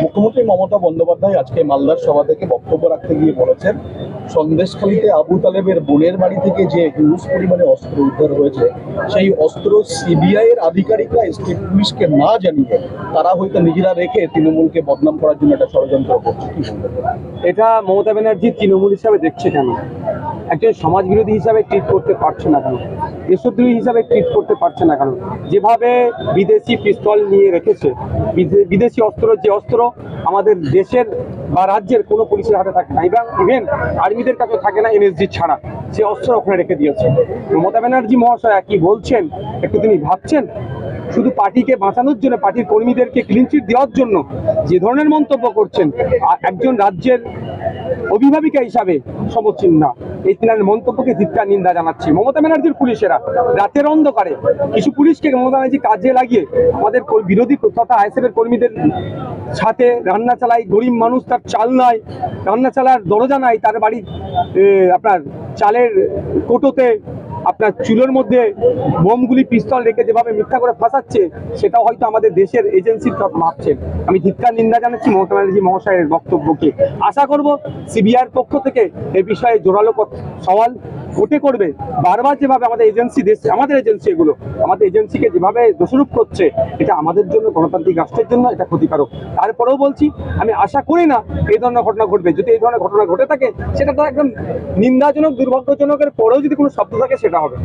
মুখ্যমন্ত্রী মমতা বন্দ্যোপাধ্যায় আজকে মালদার সভা থেকে বক্তব্য রাখতে গিয়ে বলেছেন, সন্দেশখালীতে আবু তালেবের বোনের বাড়ি থেকে যে হিউজ পরিমাণে অস্ত্র উদ্ধার হয়েছে, সেই অস্ত্র সিবিআই এর আধিকারিকরা স্টেট পুলিশকে না জানিয়ে তারা হয়তো নিজেরা রেখে তৃণমূলকে বদনাম করার জন্য একটা ষড়যন্ত্র করছে। কি বলবেন? এটা মমতা ব্যানার্জি তৃণমূল হিসাবে দেখছে কেন? একজন সমাজ বিরোধী হিসাবে ট্রিট করতে পারছে না কেন? দেশদ্রোহী হিসাবে ট্রিট করতে পারছে না কেন? যেভাবে বিদেশি পিস্তল নিয়ে রেখেছে, বিদেশি অস্ত্র, যে অস্ত্র আমাদের দেশের বা রাজ্যের কোনো পুলিশের হাতে থাকে না, এবং ইভেন আর্মিদের কাছে থাকে না এনএসজি ছাড়া, সে অস্ত্র ওখানে রেখে দিয়েছে। মমতা ব্যানার্জি মহাশয় কি বলছেন একটু তিনি ভাবছেন? শুধু পার্টিকে বাঁচানোর জন্য, পার্টির কর্মীদেরকে ক্লিন চিট দেওয়ার জন্য যে ধরনের মন্তব্য করছেন, একজন রাজ্যের অভিভাবিকা হিসাবে সমীচীন না। এই তিনার মন্তব্যকে ধিক্কার নিন্দা জানাচ্ছি। মমতা ব্যানার্জির পুলিশেরা রাতের অন্ধকারে কিছু পুলিশকে মমতা ব্যানার্জি কাজে লাগিয়ে আমাদের বিরোধী তথা আইএসএফের কর্মীদের সাথে রান্না চালায়। গরিব মানুষ, তার চাল নাই, রান্না চালার দরজা নাই, তার বাড়ির আপনার চালের কোটোতে আপনার চুলোর মধ্যে বোমগুলি, পিস্তল রেখে যেভাবে মিথ্যা করে ফাঁসাচ্ছে, সেটাও হয়তো আমাদের দেশের এজেন্সির ভাবছেন। আমি ধিক্কার নিন্দা জানাচ্ছি মমতা ব্যানার্জি মহাশয়ের বক্তব্যকে। আশা করব সিবিআইয়ের পক্ষ থেকে এই বিষয়ে জোরালো সওয়াল উঠে করবে। বারবার যেভাবে আমাদের এজেন্সি, আমাদের এজেন্সি, এগুলো আমাদের এজেন্সিকে যেভাবে দোষারোপ করছে, এটা আমাদের জন্য, গণতান্ত্রিক রাষ্ট্রের জন্য এটা ক্ষতিকারক। তারপরেও বলছি, আমি আশা করি না এই ধরনের ঘটনা ঘটবে। যদি এই ধরনের ঘটনা ঘটে থাকে, সেটা তো একদম নিন্দাজনক, দুর্ভাগ্যজনকের পরেও যদি কোনো শব্দ থাকে সেটা হবে।